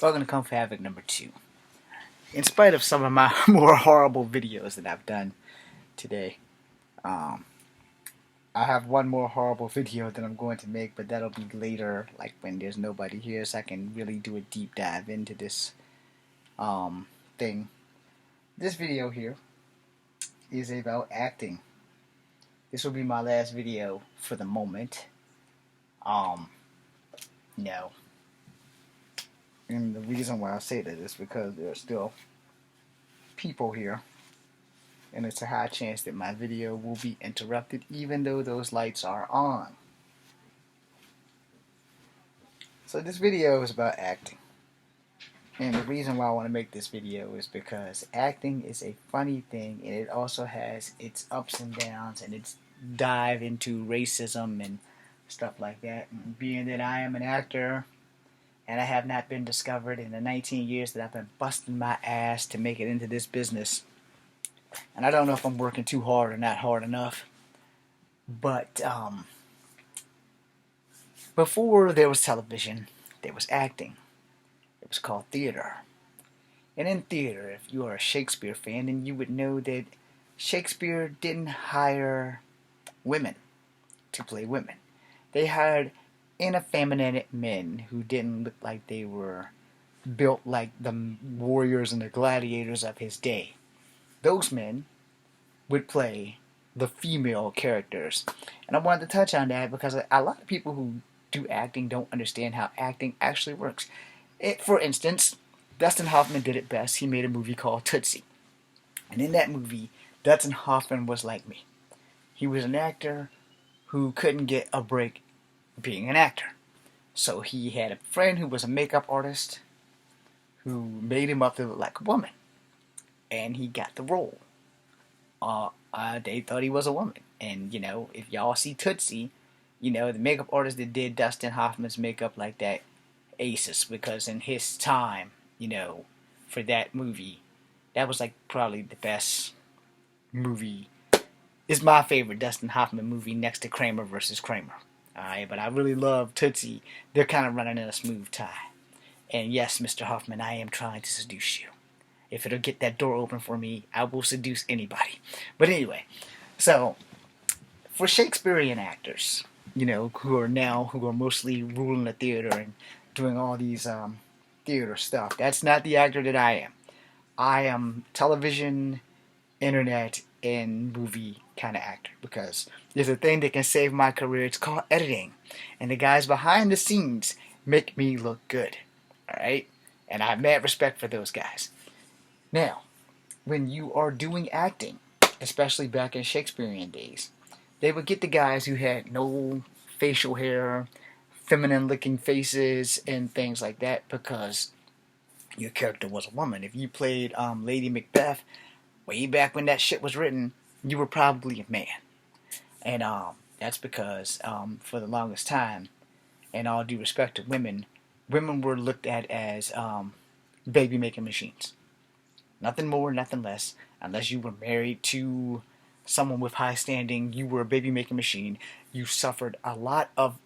Welcome to Kung Fu Havoc number 2. In spite of some of my more horrible videos that I've done today, um, I have one more horrible video that I'm going to make, but that'll be later, like when there's nobody here, so I can really do a deep dive into this thing. This video here is about acting. This will be my last video for the moment. Um, no. And the reason why I say that is because there are still people here, and it's a high chance that my video will be interrupted even though those lights are on. So this video is about acting. And the reason why I want to make this video is because acting is a funny thing, and it also has its ups and downs and its dive into racism and stuff like that. And being that I am an actor and I have not been discovered in the 19 years that I've been busting my ass to make it into this business, and I don't know if I'm working too hard or not hard enough, but before there was television, there was acting. It was called theater. And in theater, if you are a Shakespeare fan, then you would know that Shakespeare didn't hire women to play women. They hired ineffeminate men who didn't look like they were built like the warriors and the gladiators of his day. Those men would play the female characters. And I wanted to touch on that because a lot of people who do acting don't understand how acting actually works. For instance, Dustin Hoffman did it best. He made a movie called Tootsie. And in that movie, Dustin Hoffman was like me. He was an actor who couldn't get a break being an actor. So he had a friend who was a makeup artist who made him up to look like a woman. And he got the role. They thought he was a woman. And, if y'all see Tootsie, the makeup artist that did Dustin Hoffman's makeup like that, aces, because in his time, for that movie, that was like probably the best movie. It's my favorite Dustin Hoffman movie next to Kramer versus Kramer. Alright, but I really love Tootsie. They're kind of running in a smooth tie. And yes, Mr. Hoffman, I am trying to seduce you. If it'll get that door open for me, I will seduce anybody. But anyway, so for Shakespearean actors, who are mostly ruling the theater and doing all these theater stuff, that's not the actor that I am. I am television, internet, and movie kind of actor, because there's a thing that can save my career. It's called editing, and the guys behind the scenes make me look good. Alright? And I have mad respect for those guys. Now, when you are doing acting, especially back in Shakespearean days, they would get the guys who had no facial hair, feminine looking faces, and things like that, because your character was a woman. If you played Lady Macbeth way back when that shit was written, you were probably a man. And that's because for the longest time, and all due respect to women, women were looked at as baby making machines. Nothing more, nothing less. Unless you were married to someone with high standing, you were a baby making machine. You suffered a lot of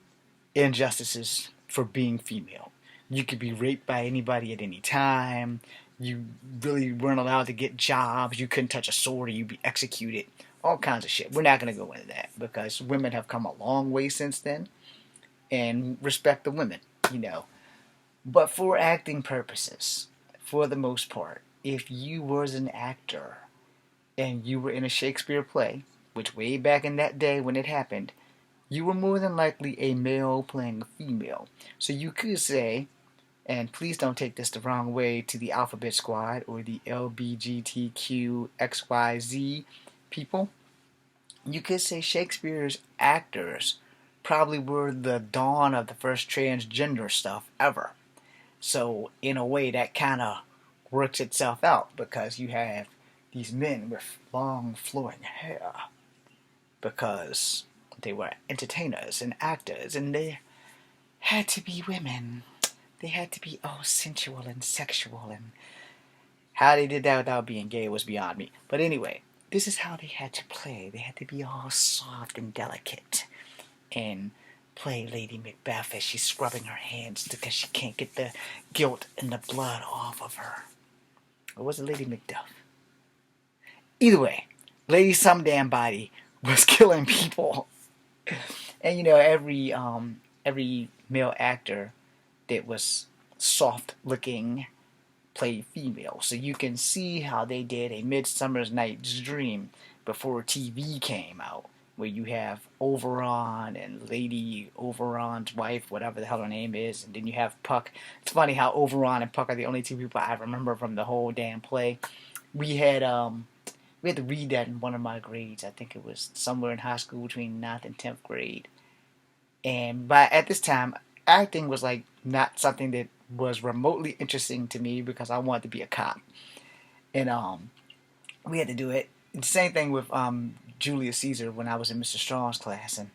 injustices for being female. You could be raped by anybody at any time. You really weren't allowed to get jobs. You couldn't touch a sword or you'd be executed. All kinds of shit. We're not going to go into that because women have come a long way since then. And respect the women, But for acting purposes, for the most part, if you was an actor and you were in a Shakespeare play, which way back in that day when it happened, you were more than likely a male playing a female. So you could say, and please don't take this the wrong way to the Alphabet Squad or the LBGTQXYZ people, you could say Shakespeare's actors probably were the dawn of the first transgender stuff ever. So in a way that kind of works itself out, because you have these men with long flowing hair because they were entertainers and actors, and they had to be women. They had to be all sensual and sexual, and how they did that without being gay was beyond me. But anyway, this is how they had to play. They had to be all soft and delicate, and play Lady Macbeth as she's scrubbing her hands because she can't get the guilt and the blood off of her. Or was it Lady Macduff? Either way, Lady Some Damn Body was killing people. And every male actor that was soft looking played female. So you can see how they did A Midsummer Night's Dream before TV came out, where you have Oberon and Lady Oberon's wife, whatever the hell her name is, and then you have Puck. It's funny how Oberon and Puck are the only two people I remember from the whole damn play. We had to read that in one of my grades. I think it was somewhere in high school between 9th and 10th grade. And at this time, acting was like not something that was remotely interesting to me because I wanted to be a cop. And we had to do it. The same thing with Julius Caesar when I was in Mr. Strong's class. And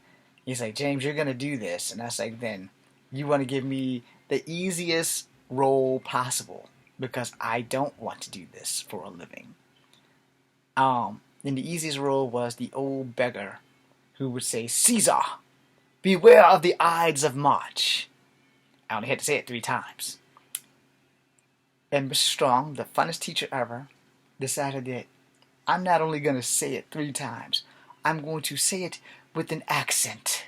he's like, James, you're going to do this. And I was like, then you want to give me the easiest role possible because I don't want to do this for a living. And the easiest role was the old beggar who would say, Caesar, beware of the Ides of March. I only had to say it 3 times. And Mr. Strong, the funnest teacher ever, decided that I'm not only going to say it 3 times, I'm going to say it with an accent.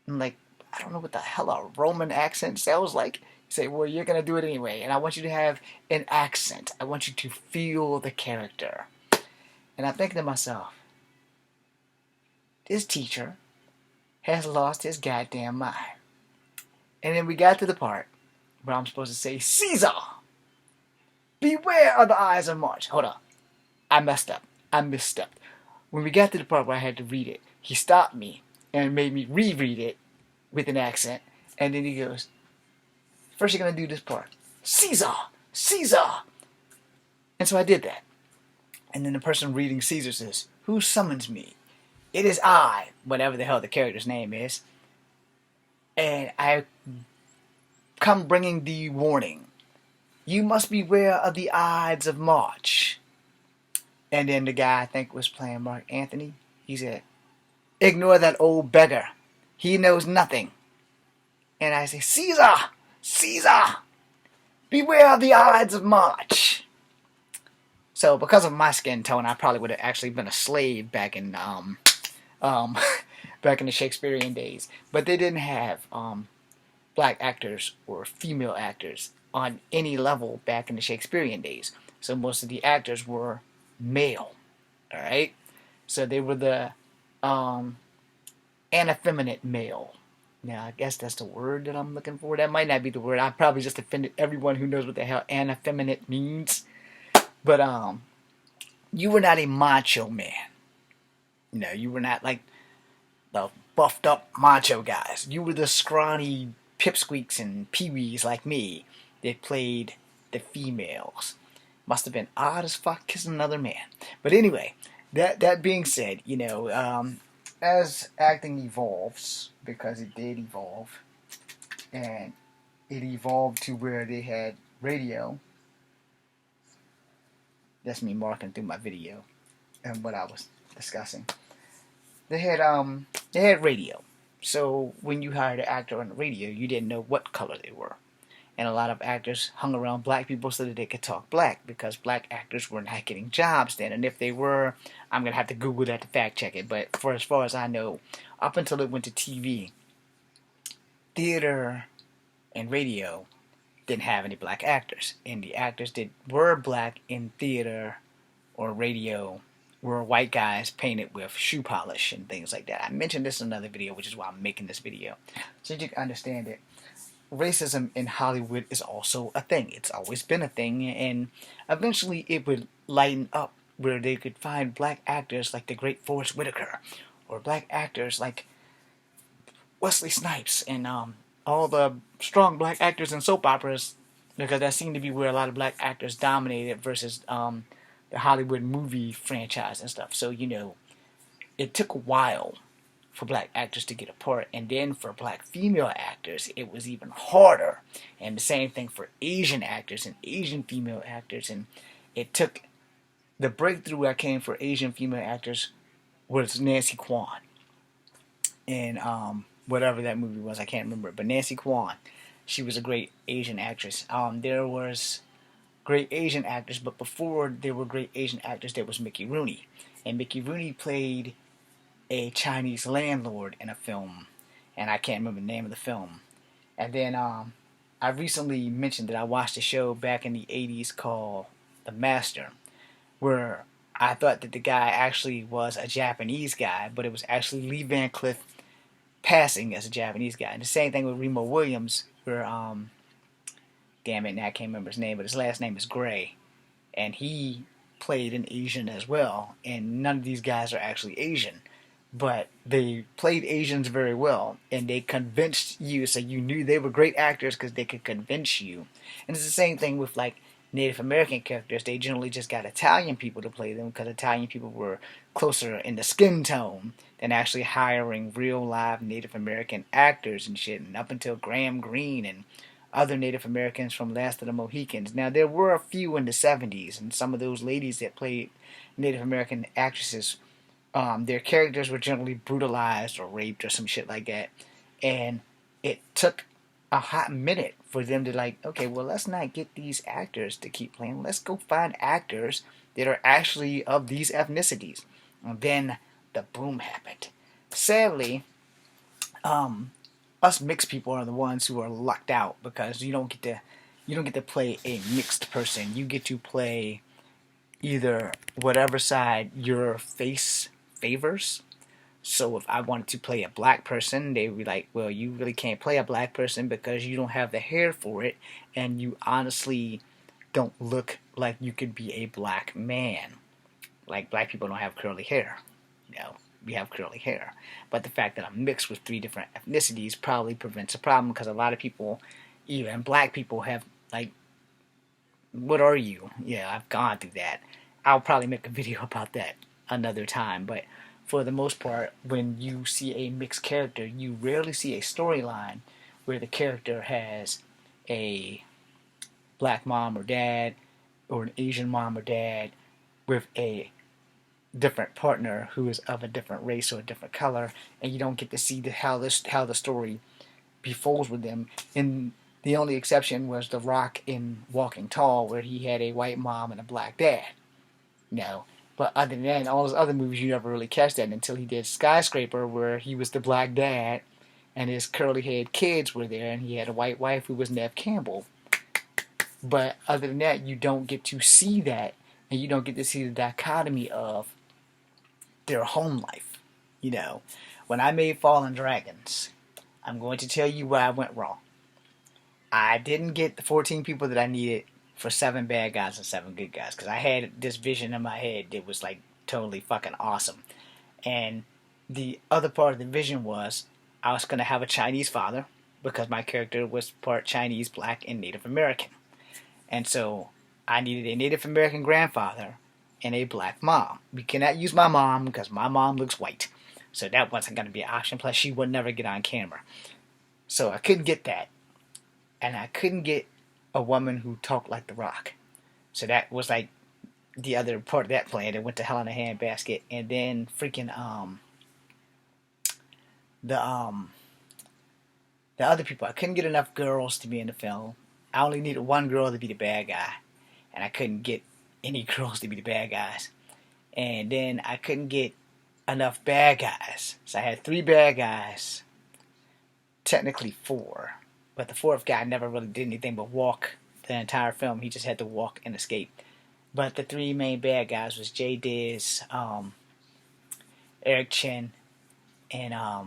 I'm like, I don't know what the hell a Roman accent sounds like. He said, well, you're going to do it anyway, and I want you to have an accent. I want you to feel the character. And I'm thinking to myself, this teacher has lost his goddamn mind. And then we got to the part where I'm supposed to say, Caesar, beware of the Ides of March. Hold on. I messed up. I misstepped. When we got to the part where I had to read it, he stopped me and made me reread it with an accent. And then he goes, first you're going to do this part. Caesar! Caesar! And so I did that. And then the person reading Caesar says, who summons me? It is I, whatever the hell the character's name is. And I come bringing the warning. You must beware of the Ides of March. And then the guy I think was playing Mark Anthony, he said, ignore that old beggar. He knows nothing. And I say, Caesar! Caesar! Beware of the Ides of March. So because of my skin tone, I probably would have actually been a slave back in back in the Shakespearean days. But they didn't have black actors or female actors on any level back in the Shakespearean days. So most of the actors were male. Alright? So they were the aneffeminate male. Now, I guess that's the word that I'm looking for. That might not be the word. I probably just offended everyone who knows what the hell aneffeminate means. But you were not a macho man. You know, you were not like the buffed up macho guys. You were the scrawny pipsqueaks and peewees like me that played the females. Must have been odd as fuck kissing another man. But anyway, that being said, you know, as acting evolves, because it did evolve, and it evolved to where they had radio. That's me marking through my video and what I was discussing. They had radio. So when you hired an actor on the radio, you didn't know what color they were. And a lot of actors hung around black people so that they could talk black, because black actors were not getting jobs then. And if they were, I'm going to have to Google that to fact check it. But for as far as I know, up until it went to TV, theater and radio didn't have any black actors. And the actors that were black in theater or radio were white guys painted with shoe polish and things like that. I mentioned this in another video, which is why I'm making this video. So you can understand it. Racism in Hollywood is also a thing. It's always been a thing, and eventually it would lighten up where they could find black actors like the great Forrest Whitaker, or black actors like Wesley Snipes, and all the strong black actors in soap operas, because that seemed to be where a lot of black actors dominated versus the Hollywood movie franchise and stuff. So, you know, it took a while for black actors to get a part, and then for black female actors it was even harder, and the same thing for Asian actors and Asian female actors. And it took, the breakthrough that came for Asian female actors was Nancy Kwan, and whatever that movie was. I can't remember. But Nancy Kwan, she was a great Asian actress. There was great Asian actors, but before there were great Asian actors, there was Mickey Rooney, and Mickey Rooney played a Chinese landlord in a film, and I can't remember the name of the film. And then I recently mentioned that I watched a show back in the '80s called The Master, where I thought that the guy actually was a Japanese guy, but it was actually Lee Van Cleef passing as a Japanese guy. And the same thing with Remo Williams, where damn it, now I can't remember his name, but his last name is Gray, and he played an Asian as well. And none of these guys are actually Asian, but they played Asians very well, and they convinced you, so you knew they were great actors because they could convince you. And it's the same thing with like Native American characters. They generally just got Italian people to play them because Italian people were closer in the skin tone than actually hiring real live Native American actors and shit. And up until Graham Greene and other Native Americans from Last of the Mohicans. Now there were a few in the '70s, and some of those ladies that played Native American actresses, their characters were generally brutalized or raped or some shit like that. And it took a hot minute for them to like, okay, well, let's not get these actors to keep playing. Let's go find actors that are actually of these ethnicities. And then the boom happened. Sadly, us mixed people are the ones who are lucked out because you don't get to play a mixed person. You get to play either whatever side your face favors. So if I wanted to play a black person, they would be like, well, you really can't play a black person because you don't have the hair for it, and you honestly don't look like you could be a black man. Like, black people don't have curly hair. You know, we have curly hair. But the fact that I'm mixed with 3 different ethnicities probably prevents a problem because a lot of people, even black people, have, like, what are you? Yeah, I've gone through that. I'll probably make a video about that another time, but for the most part, when you see a mixed character, you rarely see a storyline where the character has a black mom or dad or an Asian mom or dad with a different partner who is of a different race or a different color, and you don't get to see how the story befolds with them. And the only exception was The Rock in Walking Tall, where he had a white mom and a black dad. You know, but other than that, in all those other movies, you never really catch that until he did Skyscraper, where he was the black dad, and his curly-haired kids were there, and he had a white wife who was Neve Campbell. But other than that, you don't get to see that, and you don't get to see the dichotomy of their home life. You know, when I made Fallen Dragons, I'm going to tell you where I went wrong. I didn't get the 14 people that I needed for 7 bad guys and 7 good guys, because I had this vision in my head that was like totally fucking awesome. And the other part of the vision was I was going to have a Chinese father because my character was part Chinese, black, and Native American. And so I needed a Native American grandfather and a black mom. We cannot use my mom because my mom looks white. So that wasn't going to be an option. Plus, she would never get on camera. So I couldn't get that. And I couldn't get a woman who talked like The Rock. So that was like the other part of that plan that went to hell in a handbasket. And then freaking the other people, I couldn't get enough girls to be in the film. I only needed one girl to be the bad guy, and I couldn't get any girls to be the bad guys. And then I couldn't get enough bad guys, so I had 3 bad guys, technically 4, but the 4th guy never really did anything but walk the entire film. He just had to walk and escape. But the 3 main bad guys was Jay Diz, Eric Chen, and I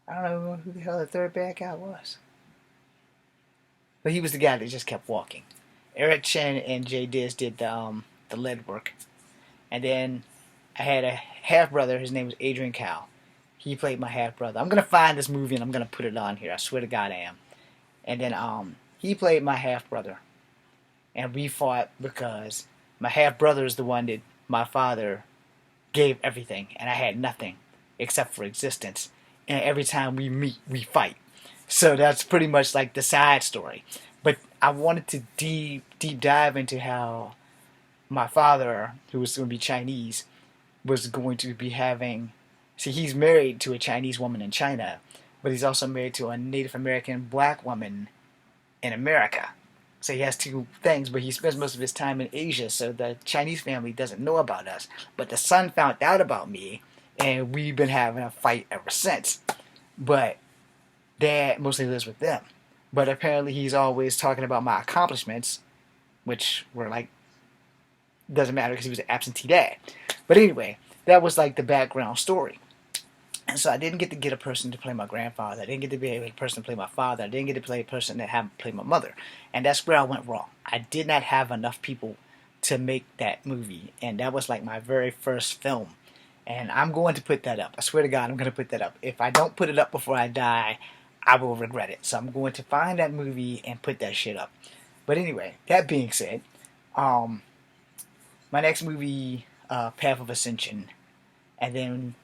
don't know who the hell the 3rd bad guy was. But he was the guy that just kept walking. Eric Chen and Jay Diz did the lead work. And then I had a half-brother. His name was Adrian Cow. He played my half-brother. I'm going to find this movie and I'm going to put it on here. I swear to God I am. And then he played my half-brother. And we fought because my half-brother is the one that my father gave everything. And I had nothing except for existence. And every time we meet, we fight. So that's pretty much like the side story. But I wanted to deep dive into how my father, who was going to be Chinese, was going to be having See, he's married to a Chinese woman in China, but he's also married to a Native American black woman in America. So he has two things, but he spends most of his time in Asia, so the Chinese family doesn't know about us. But the son found out about me, and we've been having a fight ever since. But dad mostly lives with them. But apparently he's always talking about my accomplishments, which were like, doesn't matter because he was an absentee dad. But anyway, that was like the background story. And so I didn't get a person to play my grandfather. I didn't get to be a person to play my father. I didn't get to play a person that had played my mother. And that's where I went wrong. I did not have enough people to make that movie. And that was like my very first film. And I'm going to put that up. I swear to God, I'm going to put that up. If I don't put it up before I die, I will regret it. So I'm going to find that movie and put that shit up. But anyway, that being said, my next movie, Path of Ascension, and then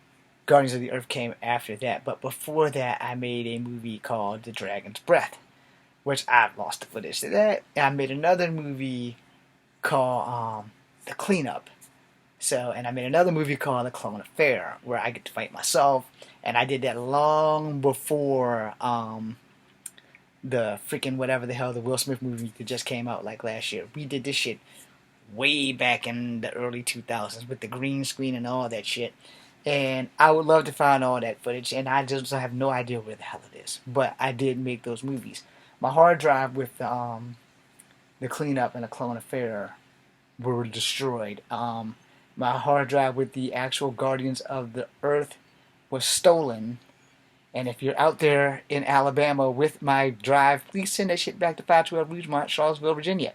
Guardians of the Earth came after that. But before that, I made a movie called The Dragon's Breath, which I've lost the footage to that. And I made another movie called The Cleanup. And I made another movie called The Clone Affair, where I get to fight myself. And I did that long before the freaking whatever the hell the Will Smith movie that just came out like last year. We did this shit way back in the early 2000s with the green screen and all that shit. And I would love to find all that footage, and I just have no idea where the hell it is. But I did make those movies. My hard drive with the Cleanup and the Clone Affair were destroyed. My hard drive with the actual Guardians of the Earth was stolen. And if you're out there in Alabama with my drive, please send that shit back to 512 Rougemont, Charlottesville, Virginia.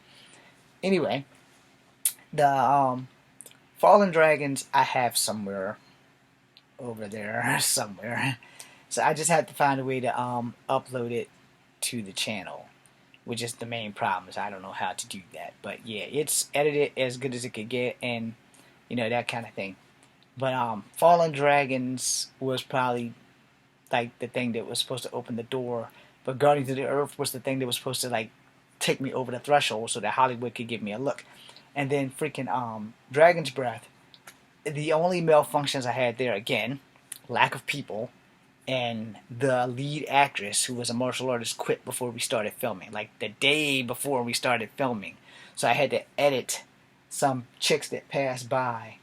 Anyway, the Fallen Dragons I have somewhere over there somewhere. So I just have to find a way to upload it to the channel, which is the main problem, is I don't know how to do that. But yeah, it's edited as good as it could get, and you know, that kind of thing. But Fallen Dragons was probably like the thing that was supposed to open the door, but Guardians of the Earth was the thing that was supposed to like take me over the threshold so that Hollywood could give me a look. And then freaking Dragon's Breath, the only malfunctions I had there, again, lack of people, and the lead actress, who was a martial artist, quit before we started filming, like the day before we started filming. So I had to edit some chicks that passed by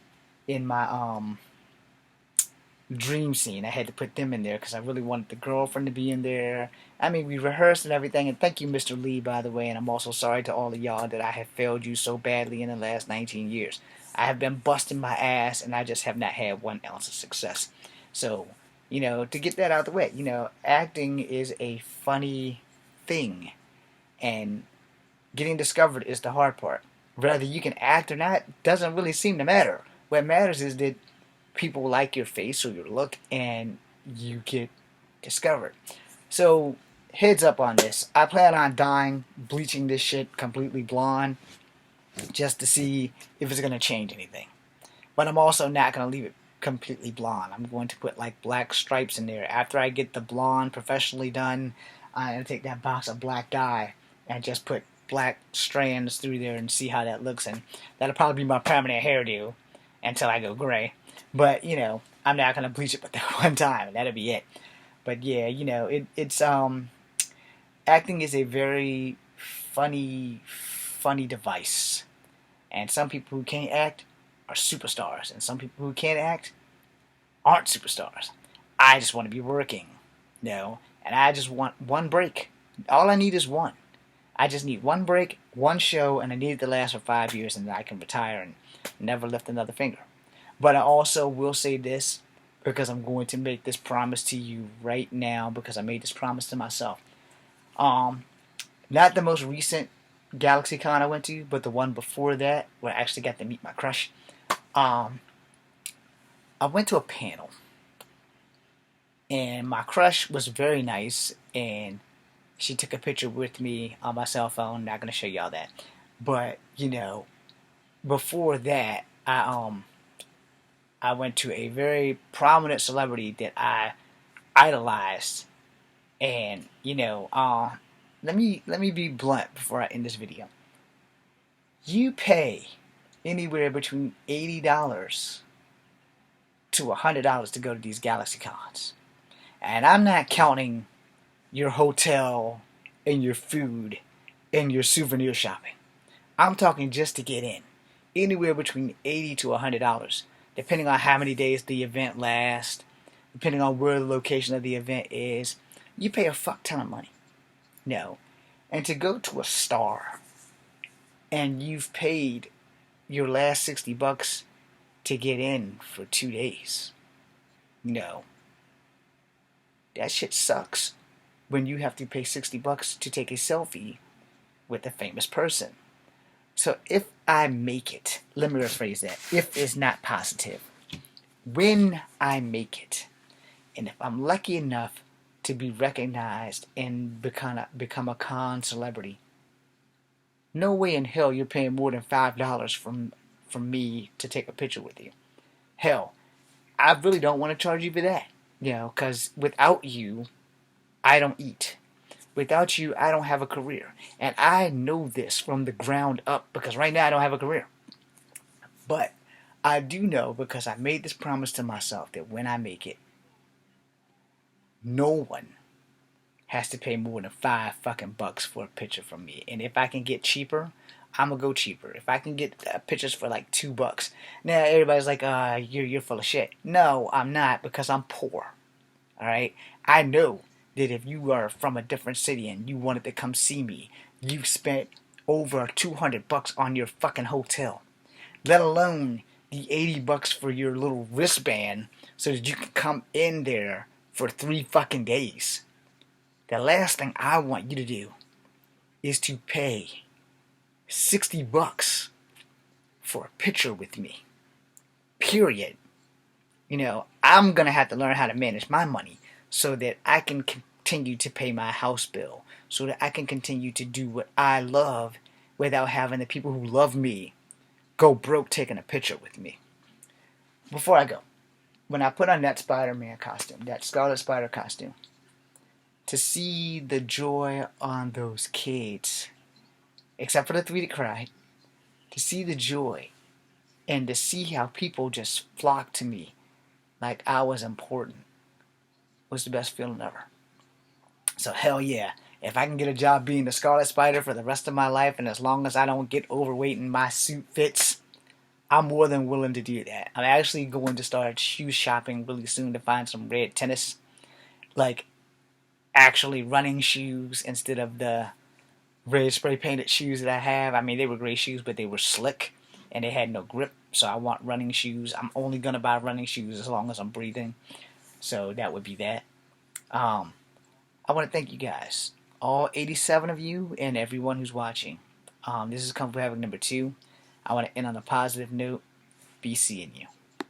in my dream scene. I had to put them in there because I really wanted the girlfriend to be in there. I mean, we rehearsed and everything, and thank you, Mr. Lee, by the way, and I'm also sorry to all of y'all that I have failed you so badly in the last 19 years. I have been busting my ass, and I just have not had 1 ounce of success. So, you know, to get that out of the way, you know, acting is a funny thing, and getting discovered is the hard part. Whether you can act or not doesn't really seem to matter. What matters is that people like your face or your look, and you get discovered. So, heads up on this. I plan on dyeing, bleaching this shit completely blonde, just to see if it's going to change anything. But I'm also not going to leave it completely blonde. I'm going to put like black stripes in there. After I get the blonde professionally done, I'm going to take that box of black dye and just put black strands through there and see how that looks. And that'll probably be my permanent hairdo until I go gray. But, you know, I'm not going to bleach it but that one time, and that'll be it. But yeah, you know, it's acting is a very funny device. And some people who can't act are superstars, and some people who can't act aren't superstars. I just want to be working, you know, and I just want one break. All I need is one. I just need one break, one show, and I need it to last for 5 years, and then I can retire and never lift another finger. But I also will say this, because I'm going to make this promise to you right now, because I made this promise to myself. Not the most recent GalaxyCon I went to, but the one before that, where I actually got to meet my crush. I went to a panel, and my crush was very nice, and she took a picture with me on my cell phone. Not gonna show y'all that, but you know, before that, I went to a very prominent celebrity that I idolized, and you know, let me be blunt before I end this video. You pay anywhere between $80 to $100 to go to these Galaxy Cons. And I'm not counting your hotel and your food and your souvenir shopping. I'm talking just to get in. Anywhere between $80 to $100, depending on how many days the event lasts, depending on where the location of the event is. You pay a fuck ton of money. No. And to go to a Star and you've paid your last $60 to get in for 2 days. No. That shit sucks when you have to pay $60 to take a selfie with a famous person. So if I make it, let me rephrase that. If is not positive. When I make it, and if I'm lucky enough to be recognized and become a con celebrity, no way in hell you're paying more than $5 from me to take a picture with you. Hell, I really don't want to charge you for that. Because without you, I don't eat. Without you, I don't have a career. And I know this from the ground up because right now I don't have a career. But I do know because I made this promise to myself that when I make it, no one has to pay more than $5 for a picture from me. And if I can get cheaper, I'm gonna go cheaper. If I can get pictures for like $2, now everybody's like, you're full of shit. No, I'm not, because I'm poor. All right, I know that if you are from a different city and you wanted to come see me, you've spent over $200 on your fucking hotel, let alone the $80 for your little wristband so that you can come in there for 3 fucking days. The last thing I want you to do is to pay $60 for a picture with me. Period. I'm going to have to learn how to manage my money so that I can continue to pay my house bill, so that I can continue to do what I love without having the people who love me go broke taking a picture with me. Before I go, when I put on that Spider-Man costume, that Scarlet Spider costume, to see the joy on those kids, except for the 3 that cried, to see the joy and to see how people just flocked to me like I was important was the best feeling ever. So hell yeah, if I can get a job being the Scarlet Spider for the rest of my life, and as long as I don't get overweight and my suit fits, I'm more than willing to do that. I'm actually going to start shoe shopping really soon to find some red tennis, like actually running shoes instead of the red spray painted shoes that I have. I mean, they were great shoes, but they were slick and they had no grip. So I want running shoes. I'm only gonna buy running shoes as long as I'm breathing. So that would be that. I want to thank you guys, all 87 of you, and everyone who's watching. This is Kung Fu Havoc number 2. I want to end on a positive note. Be seeing you.